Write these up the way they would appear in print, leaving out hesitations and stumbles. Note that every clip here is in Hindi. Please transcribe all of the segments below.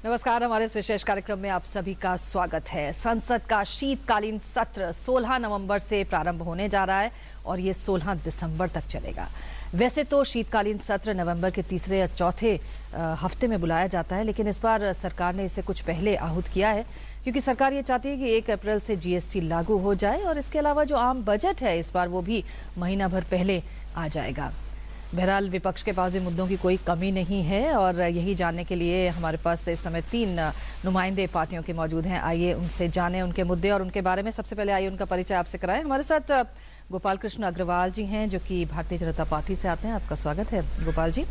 नमस्कार, हमारे इस विशेष कार्यक्रम में आप सभी का स्वागत है। संसद का शीतकालीन सत्र 16 नवंबर से प्रारंभ होने जा रहा है और ये 16 दिसंबर तक चलेगा। वैसे तो शीतकालीन सत्र नवंबर के तीसरे या चौथे हफ्ते में बुलाया जाता है, लेकिन इस बार सरकार ने इसे कुछ पहले आहूत किया है क्योंकि सरकार ये चाहती है कि 1 अप्रैल से जीएसटी लागू हो जाए और इसके अलावा जो आम बजट है इस बार वो भी महीना भर पहले आ जाएगा। बहरहाल विपक्ष के पास भी मुद्दों की कोई कमी नहीं है और यही जानने के लिए हमारे पास इस समय 3 नुमाइंदे पार्टियों के मौजूद हैं। आइए उनसे जानें उनके मुद्दे और उनके बारे में। सबसे पहले आइए उनका परिचय आपसे कराएं। हमारे साथ गोपाल कृष्ण अग्रवाल जी हैं जो कि भारतीय जनता पार्टी से आते हैं। आपका स्वागत है गोपाल जी।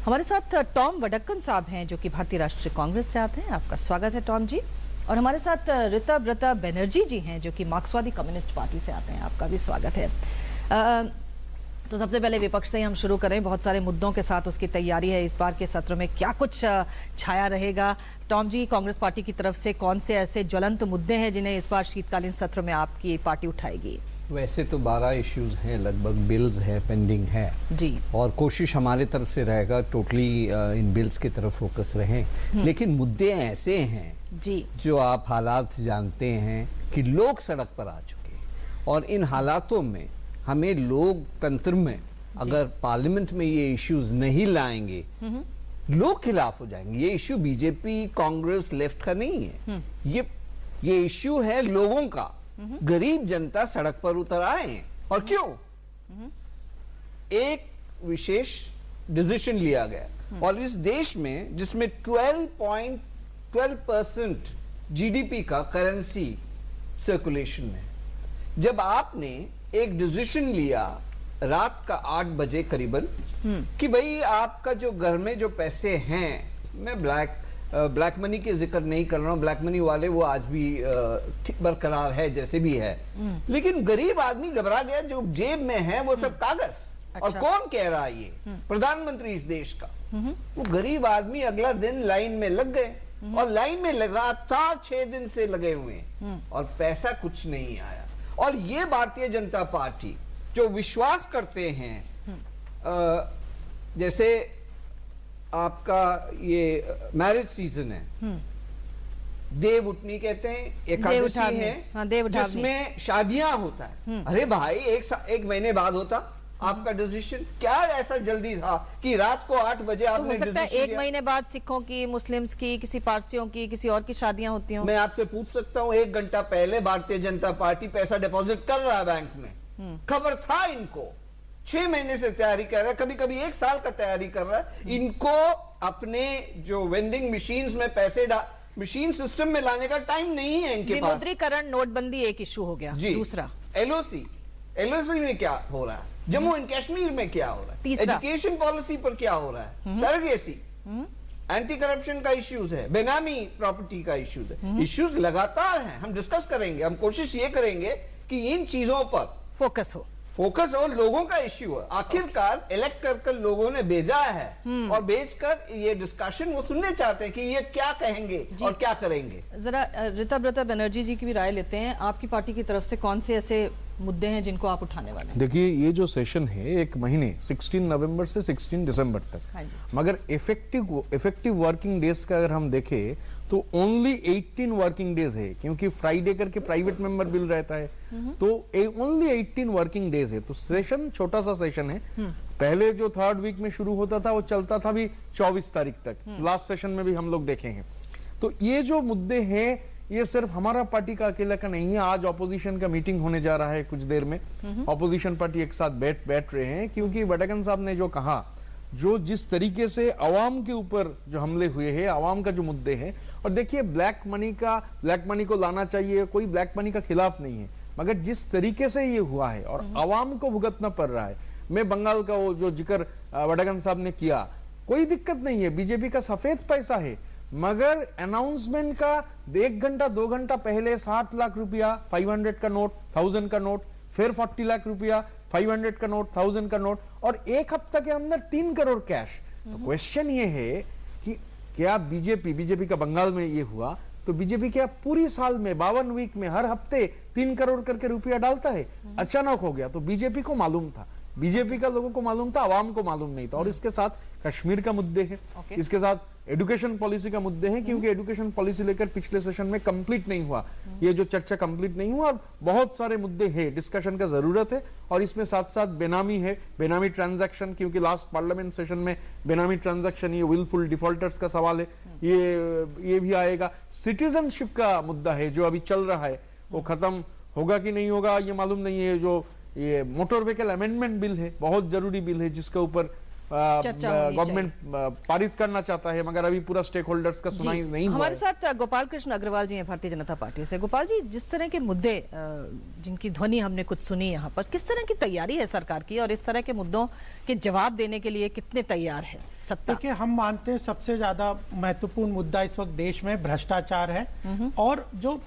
हमारे साथ टॉम वडक्कन साहब हैं जो कि भारतीय राष्ट्रीय कांग्रेस से आते हैं। आपका स्वागत है टॉम जी। और हमारे साथ ऋतव्रता बनर्जी जी हैं जो कि मार्क्सवादी कम्युनिस्ट पार्टी से आते हैं। आपका भी स्वागत है। तो सबसे पहले विपक्ष से ही हम शुरू करें। बहुत सारे मुद्दों के साथ उसकी तैयारी है। इस बार के सत्र में क्या कुछ छाया रहेगा? टॉम जी, कांग्रेस पार्टी की तरफ से कौन से ऐसे ज्वलंत मुद्दे हैं जिन्हें इस बार शीतकालीन सत्र में आपकी पार्टी उठाएगी? वैसे तो 12 इश्यूज हैं, लगभग बिल्स है, पेंडिंग है जी, और कोशिश हमारे तरफ से रहेगा टोटली इन बिल्स की तरफ फोकस रहें। लेकिन मुद्दे ऐसे हैं जी जो आप हालात जानते हैं कि लोग सड़क पर आ चुके हैं और इन हालातों में हमें लोकतंत्र में अगर पार्लियामेंट में ये इश्यूज नहीं लाएंगे लोग खिलाफ हो जाएंगे। ये इश्यू बीजेपी कांग्रेस लेफ्ट का नहीं है, ये इश्यू है लोगों का। गरीब जनता सड़क पर उतर आए हैं और क्यों? एक विशेष डिसीजन लिया गया और इस देश में जिसमें 12% जीडीपी का करेंसी सर्कुलेशन है, जब आपने एक डिसीजन लिया रात का 8 बजे करीबन कि भाई आपका जो घर में जो पैसे हैं, मैं ब्लैक मनी के जिक्र नहीं कर रहा हूं, ब्लैक मनी वाले वो आज भी बरकरार है जैसे भी है, लेकिन गरीब आदमी घबरा गया, जो जेब में है वो सब कागज। और कौन कह रहा है? ये प्रधानमंत्री इस देश का। वो गरीब आदमी अगला दिन लाइन में लग गए और लाइन में लगातार 6 दिन से लगे हुए हैं और पैसा कुछ नहीं आया। और ये भारतीय जनता पार्टी जो विश्वास करते हैं, जैसे आपका ये मैरिज सीजन है, देव उठनी कहते हैं, एकादशी है, हाँ, जिसमें शादियां होता है। अरे भाई एक महीने बाद होता आपका डिसीजन। क्या ऐसा जल्दी था कि रात को 8 बजे आपने हो सकता है 1 महीने बाद सिखों की, मुस्लिम्स की, किसी पारसियों की, किसी और की शादियां होती हों? मैं आपसे पूछ सकता हूं, 1 घंटा पहले भारतीय जनता पार्टी पैसा डिपॉजिट कर रहा है बैंक में, खबर था इनको, 6 महीने से तैयारी कर रहा है, कभी कभी 1 साल का तैयारी कर रहा है। इनको अपने जो वेंडिंग मशीन्स में पैसे मशीन सिस्टम में लाने का टाइम नहीं है इनके पास। विमुद्रीकरण, नोटबंदी एक इशू हो गया। दूसरा एलओसी में क्या हो रहा है, जम्मू एंड कश्मीर में क्या हो रहा है, एजुकेशन पॉलिसी पर क्या हो रहा है, सरगेसी, एंटी करप्शन का इश्यूज है, बेनामी प्रॉपर्टी का इश्यूज है। इश्यूज लगातार हैं, हम डिस्कस करेंगे। हम कोशिश ये करेंगे कि इन चीजों पर फोकस हो, लोगों का इश्यू है। आखिरकार इलेक्ट कर लोगों ने भेजा है और भेजकर ये डिस्कशन वो सुनने चाहते हैं कि ये क्या कहेंगे और क्या करेंगे। जरा ऋतव्रता बनर्जी जी की भी राय लेते हैं। आपकी पार्टी की तरफ से कौन से ऐसे मुद्दे हैं जिनको आप उठाने वाले हैं? देखिए, ये जो सेशन है 1 महीने 16 नवंबर से 16 दिसंबर तक, मगर इफेक्टिव वर्किंग डेज का अगर हम देखें तो ओनली 18 वर्किंग डेज है, क्योंकि फ्राइडे करके प्राइवेट मेंबर बिल रहता है, तो ओनली 18 वर्किंग डेज है। तो सेशन छोटा सा सेशन है। पहले जो 3rd वीक में शुरू होता था वो चलता था भी 24 तारीख तक। लास्ट सेशन में भी हम लोग देखे हैं। तो ये जो मुद्दे हैं ये सिर्फ हमारा पार्टी का अकेला का नहीं है। आज ऑपोजिशन का मीटिंग होने जा रहा है कुछ देर में। ऑपोजिशन पार्टी एक साथ बैठ रहे हैं, क्योंकि वडक्कन साहब ने जो कहा, जो जिस तरीके से अवाम के ऊपर जो हमले हुए हैं, अवाम का जो मुद्दे हैं, और देखिए ब्लैक मनी को लाना चाहिए, कोई ब्लैक मनी का खिलाफ नहीं है, मगर जिस तरीके से ये हुआ है और अवाम को भुगतना पड़ रहा है। मैं बंगाल का वो जो जिक्र वडक्कन साहब ने किया, कोई दिक्कत नहीं है, बीजेपी का सफेद पैसा है, मगर अनाउंसमेंट का 1 घंटा 2 घंटा पहले 7 लाख रुपया 500 का नोट, 1000 का नोट, फिर 40 लाख रुपया 500 का नोट, 1000 का नोट, और 1 हफ्ता के अंदर 3 करोड़ कैश। तो क्वेश्चन ये है कि क्या बीजेपी का बंगाल में ये हुआ, तो बीजेपी क्या पूरी साल में 52 वीक में हर हफ्ते 3 करोड़ करके रुपया डालता है? अचानक हो गया। तो बीजेपी को मालूम था बीजेपी का लोगों को मालूम था, आवाम को मालूम नहीं था। और इसके साथ कश्मीर का मुद्दे हैं, इसके साथ एजुकेशन पॉलिसी का मुद्दे हैं, क्योंकि एजुकेशन पॉलिसी लेकर पिछले सेशन में कंप्लीट नहीं हुआ, ये जो चर्चा कंप्लीट नहीं हुआ, और बहुत सारे मुद्दे हैं, डिस्कशन का जरूरत है। और इसमें साथ साथ बेनामी है, बेनामी ट्रांजैक्शन, क्योंकि लास्ट पार्लियामेंट सेशन में बेनामी ट्रांजैक्शन, ये विलफुल डिफॉल्टर्स का सवाल है, ये भी आएगा। सिटीजनशिप का मुद्दा है जो अभी चल रहा है, वो खत्म होगा कि नहीं होगा ये मालूम नहीं है। जो ये मोटर व्हीकल अमेंडमेंट बिल है, बहुत जरूरी बिल है, जिसके ऊपर गवर्नमेंट पारित करना चाहता है, मगर अभी पूरा स्टेक होल्डर्स का सुनाई नहीं हुआ। हमारे साथ गोपाल कृष्ण अग्रवाल जी हैं भारतीय जनता पार्टी से। गोपाल जी, जिस तरह के मुद्दे जिनकी ध्वनि हमने कुछ सुनी यहाँ पर, किस तरह की तैयारी है सरकार की, और इस तरह के मुद्दों के जवाब देने के लिए कितने तैयार है सत्ता? देखिए, हम मानते हैं सबसे ज्यादा महत्वपूर्ण मुद्दा इस वक्त देश में भ्रष्टाचार है, और जो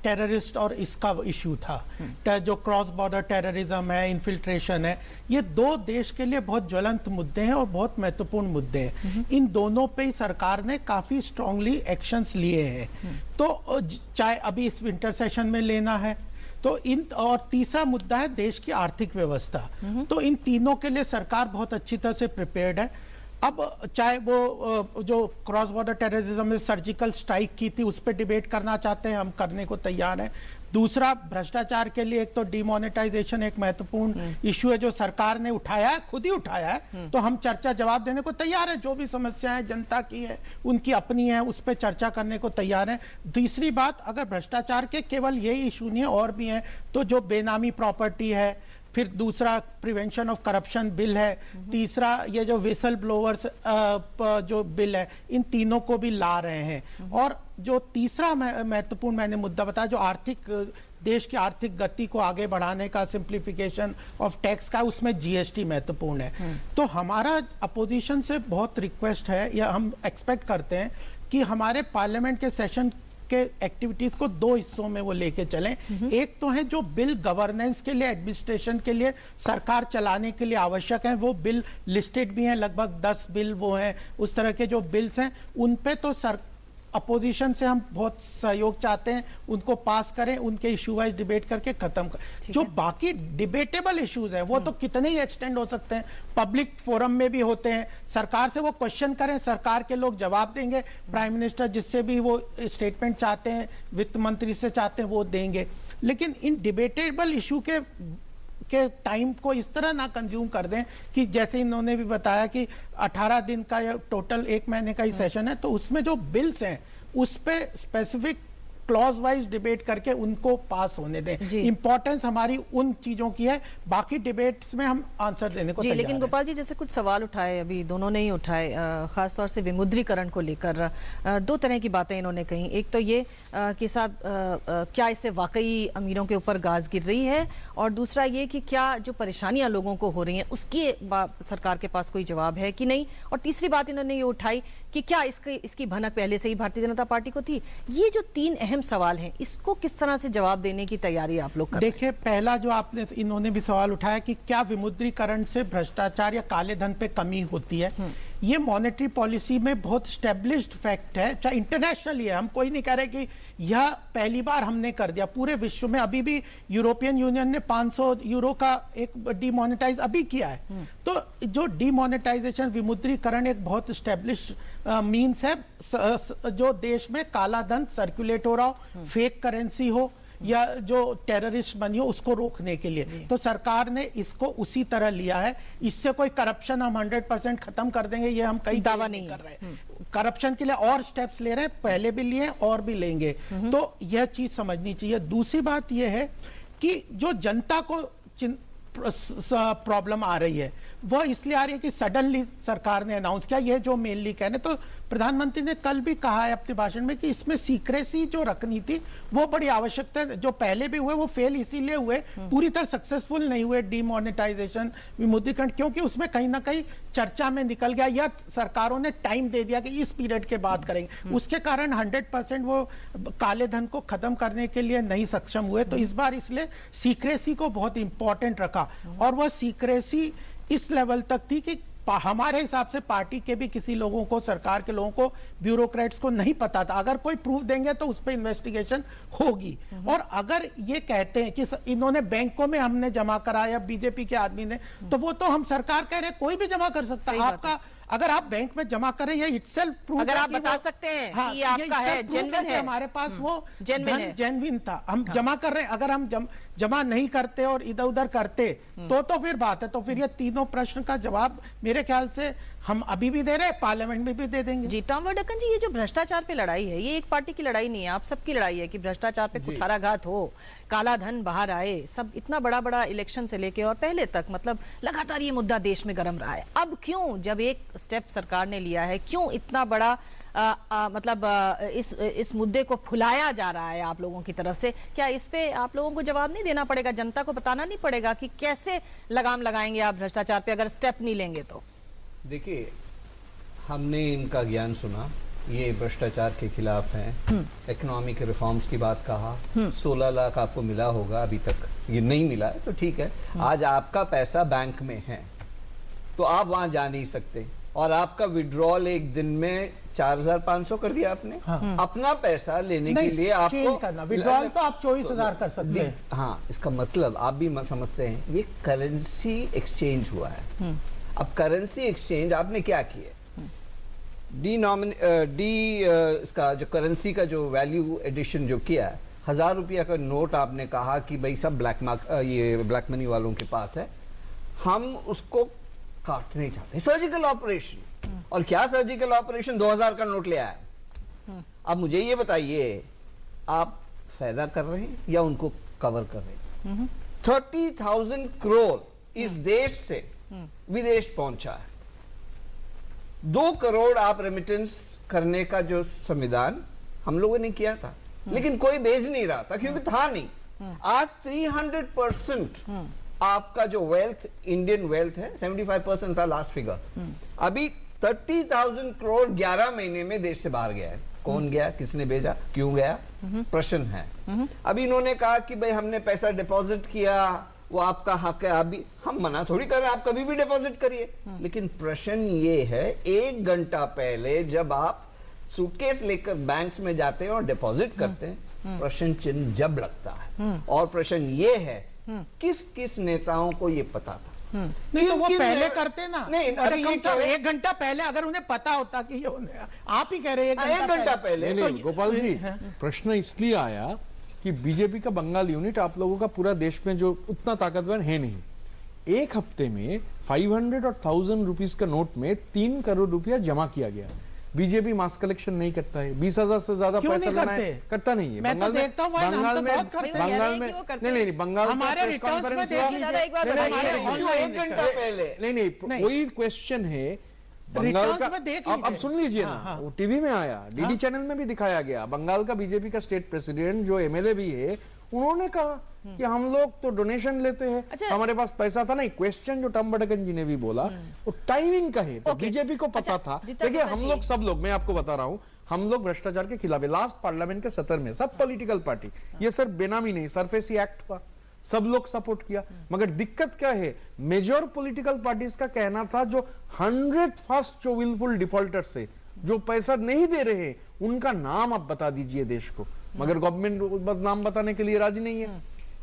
टेररिस्ट और इसका इश्यू था, जो क्रॉस बॉर्डर टेररिज्म है, इन्फिल्ट्रेशन है, ये दो देश के लिए बहुत ज्वलंत मुद्दे हैं और बहुत महत्वपूर्ण मुद्दे हैं। इन दोनों पे ही सरकार ने काफी स्ट्रांगली एक्शंस लिए हैं। तो चाहे अभी इस विंटर सेशन में लेना है, तो इन, और तीसरा मुद्दा है देश की आर्थिक व्यवस्था। तो इन तीनों के लिए सरकार बहुत अच्छी तरह से प्रिपेयर्ड है। अब चाहे वो जो क्रॉस बॉर्डर टेररिज्म में सर्जिकल स्ट्राइक की थी, उस पर डिबेट करना चाहते हैं, हम करने को तैयार हैं। दूसरा, भ्रष्टाचार के लिए एक तो डिमोनेटाइजेशन एक महत्वपूर्ण इश्यू है जो सरकार ने उठाया है, खुद ही उठाया है, तो हम चर्चा जवाब देने को तैयार है। जो भी समस्याएं जनता की है, उनकी अपनी है, उस पर चर्चा करने को तैयार है। तीसरी बात, अगर भ्रष्टाचार के केवल यही इशू नहीं है, और भी है, तो जो बेनामी प्रॉपर्टी है, फिर दूसरा प्रिवेंशन ऑफ करप्शन बिल है, तीसरा ये जो विसल ब्लोअर्स जो बिल है, इन तीनों को भी ला रहे हैं। और जो तीसरा महत्वपूर्ण मैंने मुद्दा बताया, जो आर्थिक, देश की आर्थिक गति को आगे बढ़ाने का, सिंप्लीफिकेशन ऑफ टैक्स का, उसमें जीएसटी महत्वपूर्ण है। तो हमारा अपोजिशन से बहुत रिक्वेस्ट है, या हम एक्सपेक्ट करते हैं कि हमारे पार्लियामेंट के सेशन के एक्टिविटीज को दो हिस्सों में वो लेके चलें। एक तो है जो बिल गवर्नेंस के लिए, एडमिनिस्ट्रेशन के लिए, सरकार चलाने के लिए आवश्यक हैं, वो बिल लिस्टेड भी हैं, लगभग 10 बिल वो हैं, उस तरह के जो बिल्स हैं, उन पे तो अपोजिशन से हम बहुत सहयोग चाहते हैं, उनको पास करें, उनके इशू वाइज डिबेट करके खत्म कर। जो बाकी डिबेटेबल इश्यूज हैं, वो तो कितने ही एक्सटेंड हो सकते हैं, पब्लिक फोरम में भी होते हैं, सरकार से वो क्वेश्चन करें, सरकार के लोग जवाब देंगे, प्राइम मिनिस्टर जिससे भी वो स्टेटमेंट चाहते हैं, वित्त मंत्री से चाहते हैं, वो देंगे। लेकिन इन डिबेटेबल इशू के टाइम को इस तरह ना कंज्यूम कर दें कि जैसे इन्होंने भी बताया कि 18 दिन का या टोटल 1 महीने का ही सेशन है, तो उसमें जो बिल्स हैं उस पे स्पेसिफिक क्लॉज वाइज डिबेट करके उनको पास होने दें। इंपॉर्टेंस हमारी उन चीजों की है, बाकी डिबेट्स में हम आंसर देने को तैयार हैं। लेकिन गोपाल जी, जैसे कुछ सवाल उठाए, अभी दोनों ने ही उठाए, खासतौर से विमुद्रीकरण को लेकर दो तरह की बातें इन्होंने कही। एक तो ये कि साहब क्या इससे वाकई अमीरों के ऊपर गाज गिर रही है, और दूसरा ये कि क्या जो परेशानियां लोगों को हो रही हैं उसकी सरकार के पास कोई जवाब है कि नहीं। और तीसरी बात इन्होंने ये उठाई कि क्या इसकी भनक पहले से ही भारतीय जनता पार्टी को थी। ये जो 3 अहम सवाल हैं, इसको किस तरह से जवाब देने की तैयारी आप लोग कर रहे हैं? देखिए, पहला जो आपने, इन्होंने भी सवाल उठाया कि क्या विमुद्रीकरण से भ्रष्टाचार या काले धन पे कमी होती है। ये मॉनेटरी पॉलिसी में बहुत स्टैब्लिश्ड फैक्ट है, चाहे इंटरनेशनली है, हम कोई नहीं कह रहे कि यह पहली बार हमने कर दिया। पूरे विश्व में अभी भी यूरोपियन यूनियन ने 500 यूरो का एक डीमोनेटाइज अभी किया है। तो जो डीमोनेटाइजेशन, विमुद्रीकरण एक बहुत स्टैब्लिश्ड मीन्स है, जो देश में काला धन सर्कुलेट हो रहा हो, फेक करेंसी हो, या जो टेररिस्ट बनी हो, उसको रोकने के लिए। तो सरकार ने इसको उसी तरह लिया है। इससे कोई करप्शन हम 100% खत्म कर देंगे, ये हम कई दावा नहीं कर रहे हैं। करप्शन के लिए और स्टेप्स ले रहे हैं, पहले भी लिए और भी लेंगे। तो यह चीज समझनी चाहिए। दूसरी बात यह है कि जो जनता को प्रॉब्लम आ रही है, वह इसलिए आ रही है कि सडनली सरकार ने अनाउंस किया। ये जो मेनली कहने, तो प्रधानमंत्री ने कल भी कहा है अपने भाषण में कि इसमें सीक्रेसी जो रखनी थी वो बड़ी आवश्यकता है। जो पहले भी हुए वो फेल इसीलिए हुए, पूरी तरह सक्सेसफुल नहीं हुए डीमोनेटाइजेशन, विमुद्रीकरण, क्योंकि उसमें कहीं ना कहीं चर्चा में निकल गया, या सरकारों ने टाइम दे दिया कि इस पीरियड के बाद करेंगे। उसके कारण 100% वो काले धन को खत्म करने के लिए नहीं सक्षम हुए। तो इस बार इसलिए सीक्रेसी को बहुत इंपॉर्टेंट रखा, और वह सीक्रेसी इस लेवल तक थी कि हमारे हिसाब से पार्टी के भी किसी लोगों को, सरकार के लोगों को, ब्यूरोक्रेट्स को नहीं पता था। अगर कोई प्रूफ देंगे तो उस पर इन्वेस्टिगेशन होगी। और अगर ये कहते हैं कि इन्होंने बैंकों में हमने जमा कराया, बीजेपी के आदमी ने, तो वो तो हम सरकार कह रहे हैं कोई भी जमा कर सकता है। आपका अगर आप बैंक में जमा करें, ये इटसेल्फ प्रूफ, अगर आप बता सकते हैं कि ये आपका है, जेन्युइन है, हमारे पास वो जेन्युइन जेन्युइन था, हम जमा कर रहे हैं। अगर हम जमा नहीं करते और इधर उधर करते तो फिर बात है। तो फिर ये तीनों प्रश्न का जवाब मेरे ख्याल से हम अभी भी दे रहे हैं, पार्लियामेंट में भी दे देंगे। जी टॉम वर्डकन जी, ये जो भ्रष्टाचार पे लड़ाई है, ये एक पार्टी की लड़ाई नहीं है, आप सबकी लड़ाई है कि भ्रष्टाचार पे कुठाराघात हो, काला धन बाहर आए, सब इतना बड़ा बड़ा इलेक्शन से लेके और पहले तक, मतलब लगातार ये मुद्दा देश में गर्म रहा है। अब क्यों, जब एक स्टेप सरकार ने लिया है, क्यों इतना बड़ा इस मुद्दे को फुलाया जा रहा है आप लोगों की तरफ से? क्या इस पे आप लोगों को जवाब नहीं देना पड़ेगा, जनता को बताना नहीं पड़ेगा कि कैसे लगाम लगाएंगे आप भ्रष्टाचार पे अगर स्टेप नहीं लेंगे तो? देखिए, हमने इनका ज्ञान सुना, ये भ्रष्टाचार के खिलाफ हैं, इकोनॉमिक रिफॉर्म्स की बात कहा, 16 लाख आपको मिला होगा, अभी तक ये नहीं मिला है तो ठीक है। आज आपका पैसा बैंक में है तो आप वहां जा नहीं सकते, और आपका विड्रॉल एक दिन में 4,500 कर दिया आपने। अपना पैसा लेने के लिए आपको विड्रॉल तो आप 24,000 कर सकते हैं। हाँ, इसका मतलब आप भी समझते हैं, ये करेंसी एक्सचेंज हुआ है। अब करेंसी एक्सचेंज आपने क्या किया, इसका जो करेंसी का जो वैल्यू एडिशन जो किया है, 1,000 रुपया का नोट आपने कहा कि भाई सब ब्लैक मनी वालों के पास है, हम उसको काटने चाहते, सर्जिकल ऑपरेशन। और क्या सर्जिकल ऑपरेशन, 2,000 का नोट ले आया। अब मुझे ये बताइए, आप फायदा कर रहे हैं या उनको कवर कर रहे हैं? 30,000 करोड़ इस देश से विदेश पहुंचा है। 2 करोड़ आप रेमिटेंस करने का जो संविधान हम लोगों ने किया था, लेकिन कोई भेज नहीं रहा था क्योंकि था नहीं। आज 300% आपका जो वेल्थ, इंडियन वेल्थ है, 75% था लास्ट फिगर। अभी 30,000 करोड़ 11 महीने में देश से बाहर गया है। कौन गया, किसने भेजा, क्यों गया, प्रश्न है। अभी इन्होंने कहा कि भाई हमने पैसा डिपॉजिट किया, वो आपका हक है, अभी हम मना थोड़ी कर रहे हैं, आप कभी भी डिपॉजिट करिए। लेकिन प्रश्न ये है, 1 घंटा पहले जब आप सूटकेस लेकर बैंक्स में जाते हैं और डिपॉजिट करते हैं, प्रश्न चिन्ह जब लगता है। और प्रश्न ये है, किस किस नेताओं को ये पता था? नहीं तो वो पहले करते ना। नहीं, अरे कम से कम 1 घंटा पहले अगर उन्हें पता होता कि ये आप ही कह रहे हैं 1 घंटा पहले। नहीं, गोपाल जी, प्रश्न इसलिए आया कि बीजेपी का बंगाल यूनिट आप लोगों का पूरा देश में जो उतना ताकतवर है नहीं। एक हफ्ते में 500 और 1000 रुपीस का नोट में 3 करोड़ रुपया जमा किया गया। बीजेपी मास कलेक्शन नहीं करता है, 20,000 से ज्यादा पैसा लेना है, करता नहीं है। मैं तो देखता हूँ बंगाल में नहीं, बंगाल हमारे रिटर्न्स में देख लीजिए, नहीं, वही क्वेश्चन है बंगाल का। अब सुन लीजिए ना, वो टीवी में आया, डीडी चैनल में भी दिखाया गया। बंगाल का बीजेपी का स्टेट प्रेसिडेंट जो एमएलए भी है, उन्होंने कहा कि हम लोग तो डोनेशन लेते हैं, हमारे पास पैसा था नहीं। क्वेश्चन जो टॉम वर्डकन जी ने भी बोला, वो टाइमिंग का है। तो बीजेपी को पता था। देखिए, हम लोग सब लोग, मैं आपको बता रहा हूं, हम लोग भ्रष्टाचार के खिलाफ है। लास्ट पार्लियामेंट के सत्र में सब पॉलिटिकल पार्टी, ये सिर्फ बेनामी नहीं, सरफेसी एक्ट हुआ, सब लोग सपोर्ट किया। मगर दिक्कत क्या है, मेजर पॉलिटिकल पार्टीज का कहना था जो 101st जो विलफुल डिफॉल्टर से जो पैसा नहीं दे रहे हैं, उनका नाम आप बता दीजिए देश को। मगर गवर्नमेंट नाम बताने के लिए राजी नहीं है।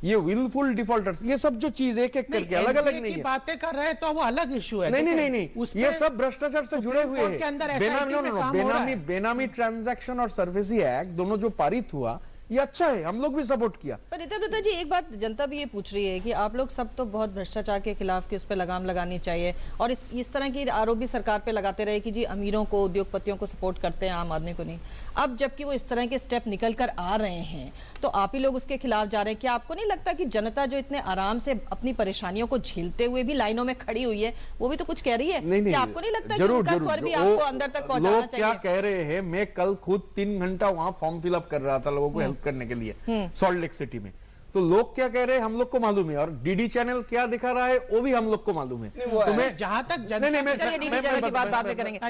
ये विलफुल डिफॉल्टर्स, ये सब जो चीज एक एक करके अलग अलग नहीं है, बातें कर रहे हैं तो वो अलग इश्यू है। नहीं, ये सब भ्रष्टाचार से जुड़े हुए हैं। बेनामी ट्रांजैक्शन और सरफेसी एक्ट दोनों जो पारित हुआ, ये अच्छा है, हम लोग भी सपोर्ट किया। पर रिता जी, एक बात जनता भी ये पूछ रही है कि आप लोग सब तो बहुत भ्रष्टाचार के खिलाफ, कि उस पर लगाम लगानी चाहिए, और इस तरह की आरोप भी सरकार पे लगाते रहे कि जी अमीरों को, उद्योगपतियों को सपोर्ट करते हैं, आम आदमी को नहीं। अब जबकि वो इस तरह के स्टेप निकल कर आ रहे हैं, तो आप ही लोग उसके खिलाफ जा रहे हैं। क्या आपको नहीं लगता कि जनता जो इतने आराम से अपनी परेशानियों को झेलते हुए भी लाइनों में खड़ी हुई है, वो भी तो कुछ कह रही है? नहीं, आपको नहीं लगता कि उनका स्वर भी आपको अंदर तक पहुंचाना चाहिए? क्या कह रहे हैं, मैं कल खुद 3 घंटा वहां फॉर्म फिलअप कर रहा था लोगों को हेल्प करने के लिए सॉल्ट लेक सिटी में। तो लोग क्या कह रहे हैं हम लोग को मालूम है, और डीडी चैनल क्या दिखा रहा है वो भी हम लोग को मालूम है। तो मैं जहां तक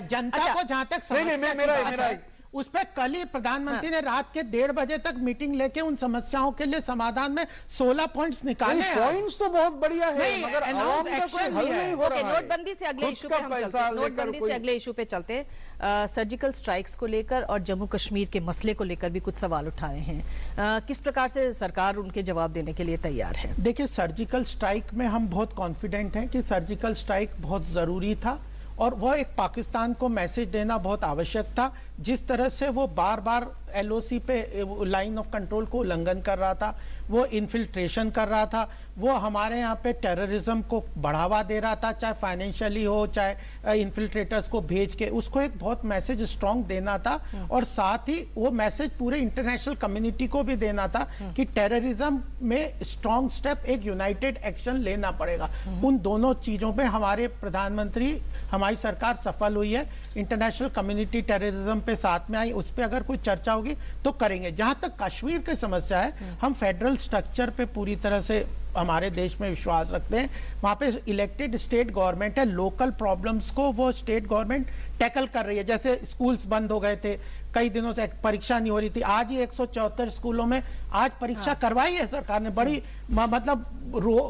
जनता को जहां तक उस पर कल ही प्रधानमंत्री ने रात के 1:30 बजे तक मीटिंग लेके उन समस्याओं के लिए समाधान में 16 पॉइंट्स निकाले हैं। पॉइंट्स तो बहुत बढ़िया है, नहीं, मगर announce आवाम का कोई action हल नहीं है। नहीं हो रहा है। नोटबंदी से अगले खुद इशू का पे हम पैसा चलते हैं। लेकर नोटबंदी कोई- से अगले इशू पे चलते हैं। सर्जिकल स्ट्राइक्स को लेकर और जम्मू कश्मीर के मसले को लेकर भी कुछ सवाल उठाए हैं। किस प्रकार से सरकार उनके जवाब देने के लिए तैयार है? देखिए, सर्जिकल स्ट्राइक में हम बहुत कॉन्फिडेंट हैं कि सर्जिकल स्ट्राइक बहुत ज़रूरी था और वह एक पाकिस्तान को मैसेज देना बहुत आवश्यक था। जिस तरह से वो बार बार एलओसी पे लाइन ऑफ कंट्रोल को उल्लंघन कर रहा था, वो इन्फिल्ट्रेशन कर रहा था, वो हमारे यहाँ पे टेररिज्म को बढ़ावा दे रहा था, चाहे फाइनेंशियली हो चाहे इन्फिल्ट्रेटर्स को भेज के, उसको एक बहुत मैसेज स्ट्रॉन्ग देना था। और साथ ही वो मैसेज पूरे इंटरनेशनल कम्युनिटी को भी देना था कि टेररिज्म में स्ट्रॉन्ग स्टेप, एक यूनाइटेड एक्शन लेना पड़ेगा। उन दोनों चीज़ों पे हमारे प्रधानमंत्री, हमारी सरकार सफल हुई है। इंटरनेशनल कम्युनिटी टेररिज्म पे साथ में आई, उस पर अगर कोई चर्चा होगी तो करेंगे। जहां तक कश्मीर की समस्या है, हम फेडरल स्ट्रक्चर पे पूरी तरह से हमारे देश में विश्वास रखते हैं। वहां पे इलेक्टेड स्टेट गवर्नमेंट है, लोकल प्रॉब्लम्स को वो स्टेट गवर्नमेंट टैकल कर रही है। जैसे स्कूल्स बंद हो गए थे, कई दिनों से परीक्षा नहीं हो रही थी, आज ही 174 स्कूलों में आज परीक्षा करवाई है सरकार ने। बड़ी मतलब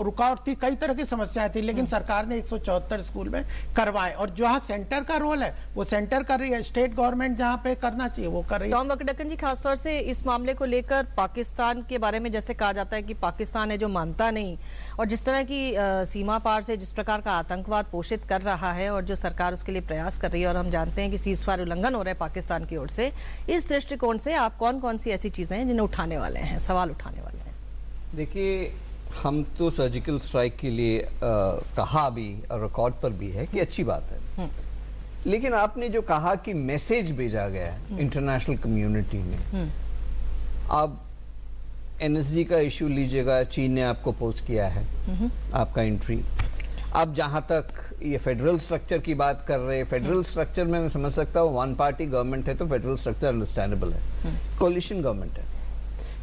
रुकावट थी, कई तरह की समस्याएं थी, लेकिन सरकार ने 174 स्कूल में करवाए। और जहां सेंटर का रोल है वो सेंटर कर रही है, स्टेट गवर्नमेंट जहां पे करना चाहिए वो कर रही है। टॉम वकडक्कन जी, खासतौर से इस मामले को लेकर पाकिस्तान के बारे में जैसे कहा जाता है कि पाकिस्तान है जो मानता नहीं, और जिस तरह की सीमा पार से जिस प्रकार का आतंकवाद पोषित कर रहा है और जो सरकार उसके लिए प्रयास कर रही है, और हम जानते हैं कि सीज़फायर उल्लंघन हो रहा है पाकिस्तान की ओर से, इस दृष्टिकोण से आप कौन कौन सी ऐसी चीजें हैं जिन्हें उठाने वाले हैं, सवाल उठाने वाले हैं? देखिए, हम तो सर्जिकल स्ट्राइक के लिए कहा भी और रिकॉर्ड पर भी है कि अच्छी बात है, लेकिन आपने जो कहा कि मैसेज भेजा गया है इंटरनेशनल कम्युनिटी में, आप एनएसजी का इशू लीजिएगा, चीन ने आपको पोस्ट किया है आपका एंट्री। अब जहां तक ये फेडरल स्ट्रक्चर की बात कर रहे हैं, फेडरल स्ट्रक्चर में मैं समझ सकता हूँ, वन पार्टी गवर्नमेंट है तो फेडरल स्ट्रक्चर अंडरस्टैंडेबल है। कोलिशन गवर्नमेंट है,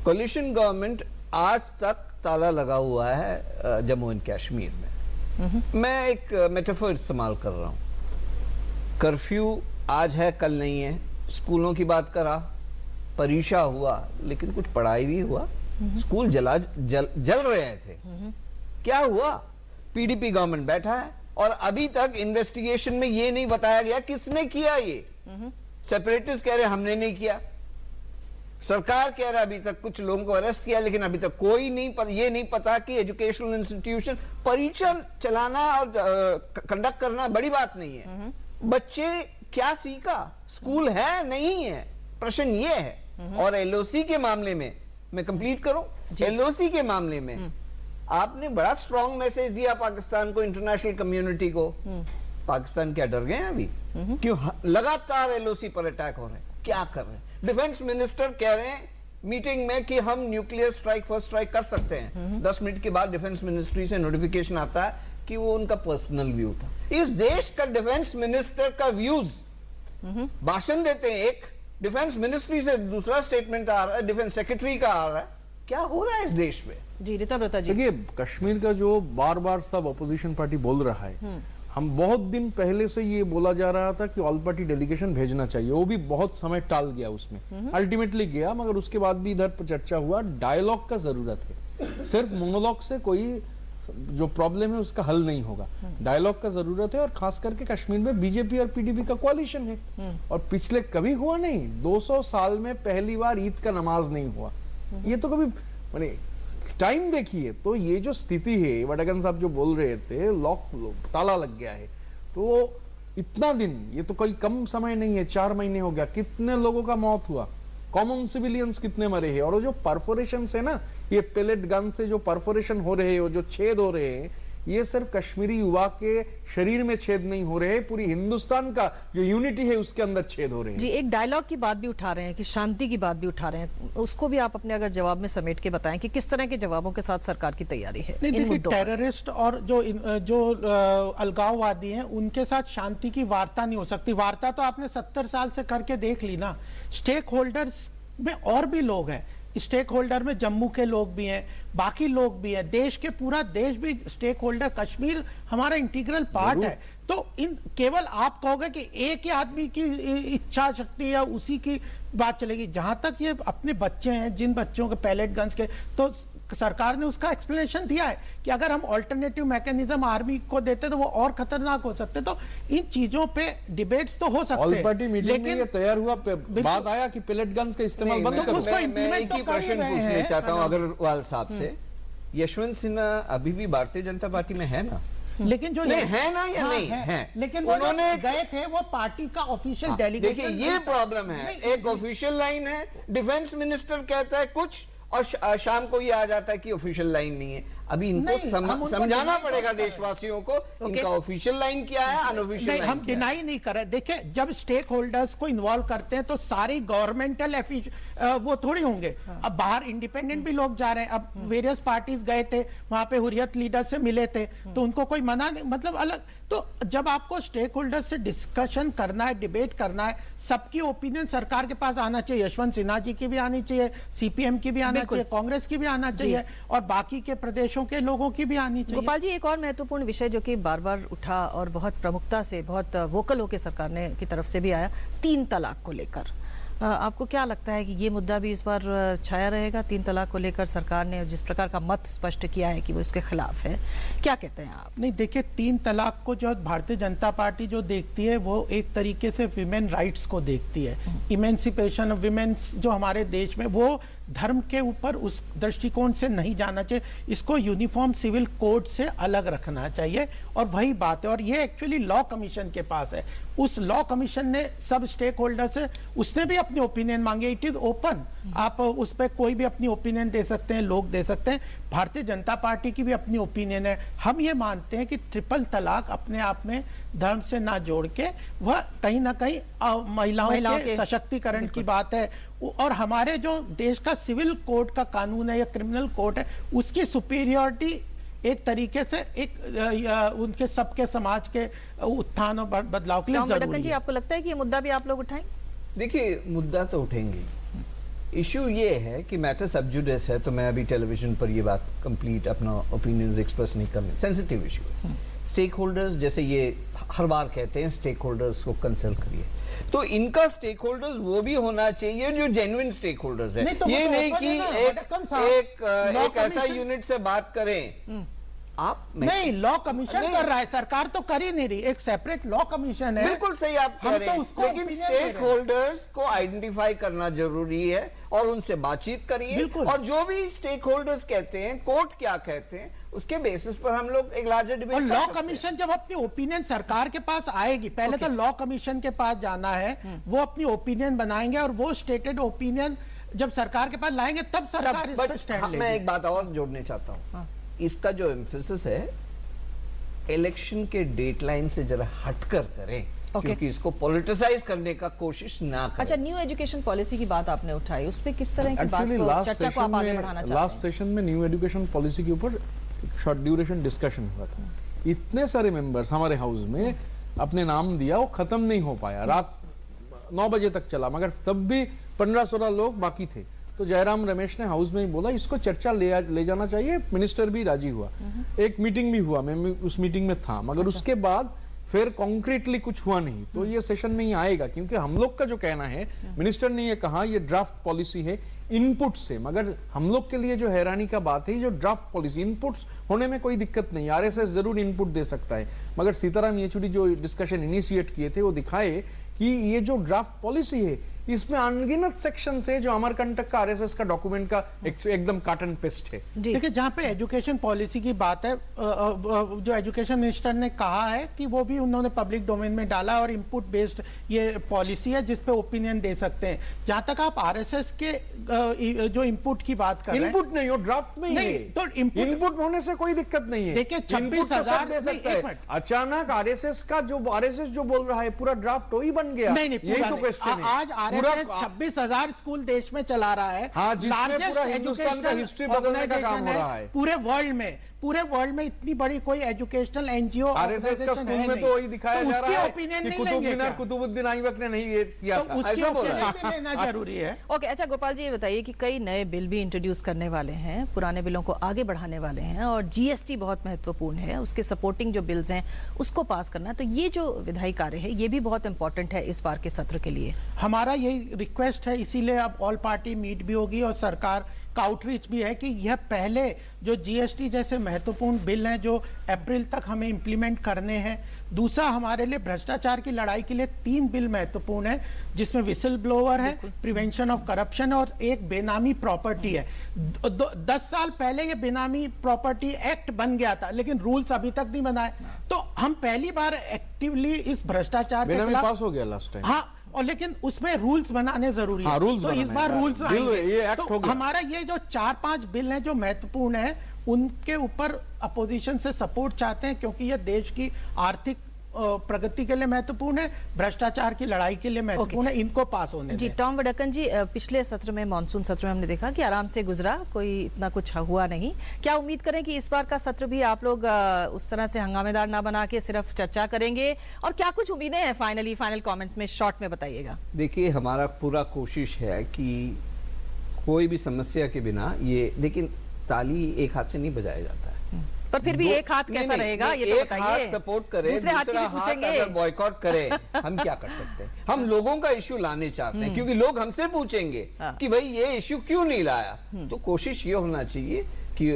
कोलिशन गवर्नमेंट आज तक ताला लगा हुआ है जम्मू एंड कश्मीर में। मैं एक मेटाफर इस्तेमाल कर रहा हूँ, कर्फ्यू आज है कल नहीं है, स्कूलों की बात करा, परीक्षा हुआ लेकिन कुछ पढ़ाई भी हुआ, स्कूल जल रहे थे, क्या हुआ? पीडीपी गवर्नमेंट बैठा है और अभी तक इन्वेस्टिगेशन में ये नहीं बताया गया किसने किया ये। सेपरेटिस्ट कह रहे हमने नहीं किया, सरकार कह रहा अभी तक कुछ लोगों को अरेस्ट किया, लेकिन अभी तक कोई नहीं ये नहीं पता कि एजुकेशनल इंस्टीट्यूशन, परीक्षा चलाना और कंडक्ट करना बड़ी बात नहीं है। बच्चे क्या सीखा, स्कूल है नहीं है, प्रश्न ये है। और एलओसी के मामले में मैं कंप्लीट करूं, एलओसी के मामले में आपने बड़ा स्ट्रॉन्ग मैसेज दिया पाकिस्तान को, इंटरनेशनल कम्युनिटी को। पाकिस्तान क्या डर गए हैं अभी? क्यों लगातार एलओसी पर अटैक हो रहे हैं? क्या कर रहे हैं? डिफेंस मिनिस्टर कह रहे हैं मीटिंग में कि हम न्यूक्लियर स्ट्राइक, फर्स्ट स्ट्राइक कर सकते हैं। 10 मिनट के बाद डिफेंस मिनिस्ट्री से नोटिफिकेशन आता है कि वो उनका पर्सनल व्यू था। इस देश का डिफेंस मिनिस्टर का व्यूज भाषण देते हैं, एक डिफेंस मिनिस्ट्री से दूसरा स्टेटमेंट आ रहा है, डिफेंस सेक्रेटरी का आ रहा है। क्या हो रहा है इस देश में? जी रीता ब्रोता जी, देखिए, कश्मीर का जो बार बार सब अपोजिशन पार्टी बोल रहा है, हम बहुत दिन पहले से ये बोला जा रहा था कि ऑल पार्टी डेलीगेशन भेजना चाहिए, वो भी बहुत समय टाल गया उसमें, अल्टीमेटली गया, मगर उसके बाद भी इधर पर चर्चा हुआ। डायलॉग का जरूरत है, सिर्फ मोनोलॉग से कोई जो प्रॉब्लम है उसका हल नहीं होगा, डायलॉग का जरूरत है। और खास करके कश्मीर में बीजेपी और पीडीपी का कोalition है, और पिछले कभी हुआ नहीं, 200 साल में पहली बार ईद का नमाज नहीं हुआ। ये तो कभी माने टाइम देखिए, तो ये जो स्थिति है, वडगन साहब जो बोल रहे थे ताला लग गया है, तो इतना दिन, ये तो कोई कम समय नहीं है, 4 महीने हो गया, कितने लोगों का मौत हुआ, कॉमन सिविलियंस कितने मरे हैं। और जो परफोरेशन है ना, ये पेलेट गन से जो परफोरेशन हो रहे हैं, जो छेद हो रहे हैं, ये सिर्फ कश्मीरी युवा के शरीर में छेद नहीं हो रहे, पूरी हिंदुस्तान का जो यूनिटी है उसके अंदर छेद हो रहे हैं। जी, एक डायलॉग की बात भी उठा रहे हैं कि शांति की बात भी उठा रहे हैं, उसको भी आप अपने अगर जवाब में समेट के बताएं कि किस तरह के जवाबों के साथ सरकार की तैयारी है। नहीं, देखिए, टेररिस्ट और जो अलगाववादी हैं उनके साथ शांति की वार्ता नहीं हो सकती। वार्ता तो आपने 70 साल से करके देख ली ना। स्टेक होल्डर्स में और भी लोग हैं, स्टेक होल्डर में जम्मू के लोग भी हैं, बाकी लोग भी हैं, देश के पूरा देश भी स्टेक होल्डर, कश्मीर हमारा इंटीग्रल पार्ट है। तो इन केवल आप कहोगे कि एक ही आदमी की इच्छा शक्ति या उसी की बात चलेगी। जहां तक ये अपने बच्चे हैं, जिन बच्चों के पैलेट गन्स के, तो सरकार ने उसका एक्सप्लेनेशन दिया है कि अगर हम ऑल्टरनेटिव मैकेनिज्म आर्मी को देते तो वो और खतरनाक हो सकते। तो इन चीजों पे डिबेट्स तो हो सकते ऑल हैं, पार्टी मीटिंग में ये तैयार हुआ, बात आया कि पैलेट गन्स का इस्तेमाल बंद तो करो। उसको मैं implement एक तो ही कर ही प्रश्न रहे पूछने हैं। चाहता हूं अग्रवाल साहब से। यशवंत सिन्हा अभी भी भारतीय जनता पार्टी में है ना? लेकिन जो नहीं, है ना या नहीं है? लेकिन वो उन्होंने गए थे, वो पार्टी का ऑफिशियल हाँ, डेलीगेशन। देखिए ये प्रॉब्लम है, एक ऑफिशियल लाइन है, डिफेंस मिनिस्टर कहता है कुछ और शाम को ये आ जाता है कि ऑफिशियल लाइन नहीं है। अभी इनको नहीं, हम उनको समझाना deny पड़ेगा कर रहे हैं। देशवासियों को इनका ऑफिशियल लाइन क्या है, अनऑफिशियल नहीं, हम डिनाई नहीं कर रहे। देखिए, जब स्टेक होल्डर्स को इन्वॉल्व करते हैं तो सारी गवर्नमेंटल वो थोड़ी होंगे। अब बाहर इंडिपेंडेंट भी लोग जा रहे हैं। अब वेरियस पार्टीज गए थे, वहां पे हुर्रियत लीडर से मिले थे, तो उनको कोई मना नहीं, मतलब अलग। तो जब आपको स्टेक होल्डर्स से डिस्कशन करना है, डिबेट करना है, सबकी ओपिनियन सरकार के पास आना चाहिए। यशवंत सिन्हा जी की भी आनी चाहिए, सीपीएम की भी आना चाहिए, कांग्रेस की भी आना चाहिए, और बाकी के प्रदेशों के लोगों की भी आनी चाहिए। गोपाल जी, एक और महत्वपूर्ण विषय जो कि बार बार उठा और बहुत प्रमुखता से, बहुत वोकल होकर सरकार ने की तरफ से भी आया, 3 तलाक को लेकर। आपको क्या लगता है कि ये मुद्दा भी इस बार छाया रहेगा? 3 तलाक को लेकर सरकार ने जिस प्रकार का मत स्पष्ट किया है कि वो इसके खिलाफ है, क्या कहते हैं आप? नहीं, देखिए, 3 तलाक को जो भारतीय जनता पार्टी जो देखती है वो एक तरीके से विमेन राइट्स को देखती है। इमेंसिपेशन ऑफ विमेन्स जो हमारे देश में, वो धर्म के ऊपर उस दृष्टिकोण से नहीं जाना चाहिए। इसको यूनिफॉर्म सिविल कोड से अलग रखना चाहिए, और वही बात है। और ये एक्चुअली लॉ कमीशन के पास है। उस लॉ कमीशन ने सब स्टेक होल्डर से, उसने भी अपनी ओपिनियन मांगी। इट इज ओपन, आप उस पर कोई भी अपनी ओपिनियन दे सकते हैं, लोग दे सकते हैं। भारतीय जनता पार्टी की भी अपनी ओपिनियन है। हम ये मानते हैं कि ट्रिपल तलाक अपने आप में धर्म से ना जोड़ के वह कहीं ना कहीं महिलाओं के सशक्तिकरण की बात है। और हमारे जो देश का सिविल कोड का कानून है या क्रिमिनल कोड है, उसकी सुपीरियरिटी एक तरीके से एक उनके सबके समाज के उत्थान और बदलाव के लिए जरूरी जी, है। आपको लगता है कि ये मुद्दा भी आप लोग उठाएंगे? देखिए, मुद्दा तो उठेंगे। इशू ये है कि मैटर सब जुडिस है, तो मैं अभी टेलीविजन पर ये बात कंप्लीट अपना ओपिनियंस एक्सप्रेस नहीं करने, सेंसिटिव इशू है। स्टेक होल्डर्स, जैसे ये हर बार कहते हैं, स्टेक होल्डर्स को कंसल्ट करिए, तो इनका स्टेक होल्डर्स वो भी होना चाहिए जो जेन्युइन स्टेक होल्डर्स है। तो ये वो तो नहीं कि एक ऐसा यूनिट से बात करें आप नहीं, लॉ कमीशन कर रहा है, सरकार तो कर ही नहीं रही। एक सेपरेट लॉ कमीशन है। बिल्कुल सही आप कह रहे हैं, लेकिन स्टेक होल्डर्स को आइडेंटिफाई करना जरूरी है और उनसे बातचीत करिए। और जो भी स्टेक होल्डर्स कहते हैं, कोर्ट क्या कहते हैं, उसके बेसिस पर हम लोग एक लार्जर डिबेट। और लॉ कमीशन जब अपनी ओपिनियन सरकार के पास आएगी, पहले तो लॉ कमीशन के पास जाना है, वो अपनी ओपिनियन बनाएंगे, और वो स्टेटेड ओपिनियन जब सरकार के पास लाएंगे तब सरकार इस पर स्टैंड लेगी। मैं एक बात और जोड़ने चाहता हूं, इसका जो एम्फेसिस है इलेक्शन के डेडलाइन से जरा हटकर करें, क्योंकि इसको पॉलिटिसाइज करने का कोशिश ना करें। अच्छा, न्यू एजुकेशन पॉलिसी की बात आपने उठाई, उस पे किस तरह की बात एक्चुअली को, चर्चा को आप आगे बढ़ाना चाहते हैं? लास्ट सेशन में न्यू एजुकेशन पॉलिसी के ऊपर शॉर्ट ड्यूरेशन डिस्कशन हुआ था। इतने सारे मेंबर्स हमारे हाउस में अपने नाम दिया, वो खत्म नहीं हो पाया, रात 9 बजे तक चला, मगर तब भी 15-16 लोग बाकी थे। तो जयराम रमेश ने हाउस में ही बोला इसको चर्चा ले जाना चाहिए, मिनिस्टर भी राजी हुआ। एक मीटिंग भी हुआ, मैं उस मीटिंग में था, मगर उसके बाद फिर कॉन्क्रीटली कुछ हुआ नहीं। तो ये सेशन में ही आएगा, क्योंकि हम लोग का जो कहना है, मिनिस्टर ने ये कहा ये ड्राफ्ट पॉलिसी है इनपुट से, मगर हम लोग के लिए जो हैरानी का बात है, जो ड्राफ्ट पॉलिसी इनपुट्स होने में कोई दिक्कत नहीं, आरएसएस जरूर इनपुट दे सकता है, मगर सीताराम येचुरी जो डिस्कशन इनिशिएट किए थे वो दिखाए कि ये जो ड्राफ्ट पॉलिसी है इसमें अनगिनत सेक्शन है जो अमरकंटक का आरएसएस का डॉक्यूमेंट का एकदम काटन पेस्ट है। देखिए, जहां पे एजुकेशन पॉलिसी की बात है, जो एजुकेशन मिनिस्टर ने कहा है कि वो भी उन्होंने पब्लिक डोमेन में डाला, और इनपुट बेस्ड ये पॉलिसी है जिस पे ओपिनियन दे सकते हैं। जहां तक आप आरएसएस के जो इनपुट की बात कर रहे हैं, इनपुट नहीं हो, ड्राफ्ट में ही नहीं, है। तो इनपुट होने से कोई दिक्कत नहीं है। देखिए, 26,000 दे सकता है। अचानक आरएसएस का जो आरएसएस जो बोल रहा है पूरा ड्राफ्ट हो ही बन गया। नहीं, यही तो क्वेश्चन है। आज आरएसएस 26,000 स्कूल देश में चला रहा है। हाँ, जिसमें पूरा हिंदुस्तान का हिस्ट्री बदलने का काम हो रहा है पूरे वर्ल्ड में। पूरे वर्ल्ड में इतनी बड़ी कोई एजुकेशनल एनजीओ आरएसएस का स्कूल में तो वही दिखाया जा रहा है ओपिनियन कि नहीं कुतुब लेंगे मीनार क्या? कुतुबुद्दीन ऐबक ने नहीं ये किया तो था, उसकी ऐसा बोला ओपिनियन है। भी लेना जरूरी है। ओके, अच्छा गोपाल जी ये बताइए कि कई नए बिल भी इंट्रोड्यूस करने वाले हैं, पुराने बिलों को आगे बढ़ाने वाले हैं, और जीएसटी बहुत महत्वपूर्ण है, उसके सपोर्टिंग जो बिल्स हैं उसको पास करना है। तो ये जो विधायी कार्य है ये भी बहुत इंपॉर्टेंट है इस बार के सत्र के लिए। हमारा यही रिक्वेस्ट है, इसीलिए अब ऑल पार्टी मीट भी होगी और सरकार का आउटरीच भी है कि यह पहले जो जीएसटी जैसे महत्वपूर्ण बिल हैं जो अप्रैल तक हमें इंप्लीमेंट करने हैं। दूसरा, हमारे लिए भ्रष्टाचार की लड़ाई के लिए 3 बिल महत्वपूर्ण है, जिसमें विसल ब्लोअर है, प्रिवेंशन ऑफ करप्शन और एक बेनामी प्रॉपर्टी है। 10 साल पहले ये बेनामी प्रॉपर्टी एक्ट बन गया था, लेकिन रूल्स अभी तक नहीं बनाए। तो हम पहली बार एक्टिवली इस भ्रष्टाचार के बेनामी खिलाफ, पास हो गया लास्ट टाइम। हाँ, और लेकिन उसमें रूल्स बनाने जरूरी है। हाँ, रूल्स तो इस बनाने बार हैं। रूल्स बिल ये एक्ट तो हो गया। हमारा ये जो 4-5 बिल हैं जो महत्वपूर्ण है, उनके ऊपर अपोजिशन से सपोर्ट चाहते हैं, क्योंकि ये देश की आर्थिक प्रगति के लिए महत्वपूर्ण है, भ्रष्टाचार की लड़ाई के लिए महत्वपूर्ण है। इनको पास होने जी, दें। टॉम वडक्कन जी, पिछले सत्र में, मानसून सत्र में हमने देखा कि आराम से गुजरा, कोई इतना कुछ हुआ नहीं। क्या उम्मीद करें कि इस बार का सत्र भी आप लोग उस तरह से हंगामेदार ना बना के सिर्फ चर्चा करेंगे, और क्या कुछ उम्मीदें हैं फाइनल कमेंट्स में शॉर्ट में बताइएगा। देखिए, हमारा पूरा कोशिश है कि कोई भी समस्या के बिना ये, लेकिन ताली एक हाथ से नहीं बजाया जाता है, पर फिर भी एक हाथ कैसा रहेगा ये तो एक बताइए। हाथ सपोर्ट करे, दूसरे हाथ की दूसरा भी हाथ पूछेंगे। अगर बॉयकॉट करे, हम क्या कर सकते हैं? हम लोगों का इश्यू लाने चाहते हैं, क्योंकि लोग हमसे पूछेंगे कि भाई ये इश्यू क्यों नहीं लाया। तो कोशिश ये होना चाहिए कि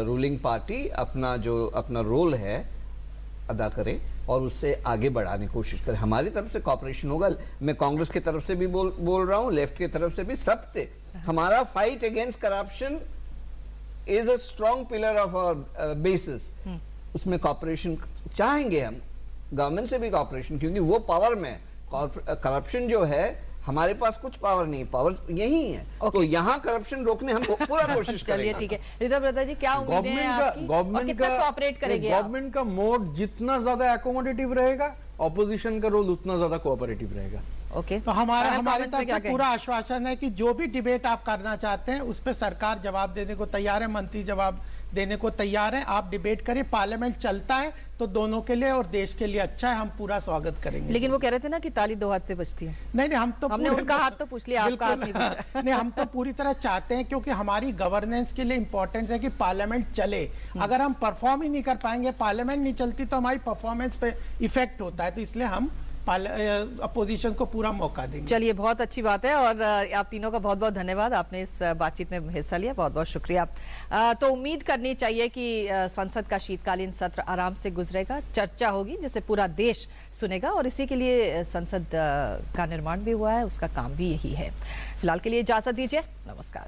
रूलिंग पार्टी अपना रोल है अदा करे और उससे आगे बढ़ाने की कोशिश करे। हमारी तरफ से कॉपरेशन होगा। मैं कांग्रेस की तरफ से भी बोल रहा हूँ, लेफ्ट की तरफ से भी, सबसे हमारा fight against corruption is a strong pillar of our basis. उसमें कॉपरेशन चाहेंगे हम, गवर्नमेंट से भी कॉपरेशन, क्योंकि वो पावर में, करप्शन जो है हमारे पास कुछ पावर नहीं, पावर यही है। तो यहाँ करप्शन रोकने हम पूरा कोशिश करेंगे। चलिए ठीक है, रिता ब्रता जी, क्या उम्मीदें हैं आपकी और कितना कोऑपरेट करेंगे आप? गवर्नमेंट का मोड जितना ज्यादा एकोमोडेटिव रहेगा, ऑपोजिशन का रोल उतना ज्यादा कोऑपरेटिव रहेगा। ओके, तो हमारी Final comments में तरफ क्या से पूरा आश्वासन है कि जो भी डिबेट आप करना चाहते हैं उस पर सरकार जवाब देने को तैयार है, मंत्री जवाब देने को तैयार है। आप डिबेट करें, पार्लियामेंट चलता है तो दोनों के लिए और देश के लिए अच्छा है, हम पूरा स्वागत करेंगे। लेकिन वो कह रहे थे ना कि ताली 2 हाथ से बजती है। नहीं, हमने उनका हाथ तो पूछ लिया, आपका हाथ नहीं पूछा। नहीं, हम तो पूरी तरह चाहते हैं, क्योंकि हमारी गवर्नेंस के लिए इंपॉर्टेंस है कि पार्लियामेंट चले। अगर हम परफॉर्म ही नहीं कर पाएंगे, पार्लियामेंट नहीं चलती, तो हमारी परफॉर्मेंस पे इफेक्ट होता है। तो इसलिए हम अपोजिशन को पूरा मौका देंगे। चलिए, बहुत अच्छी बात है, और आप तीनों का बहुत बहुत धन्यवाद, आपने इस बातचीत में हिस्सा लिया, बहुत बहुत शुक्रिया। तो उम्मीद करनी चाहिए कि संसद का शीतकालीन सत्र आराम से गुजरेगा, चर्चा होगी जिसे पूरा देश सुनेगा, और इसी के लिए संसद का निर्माण भी हुआ है, उसका काम भी यही है। फिलहाल के लिए इजाजत दीजिए, नमस्कार।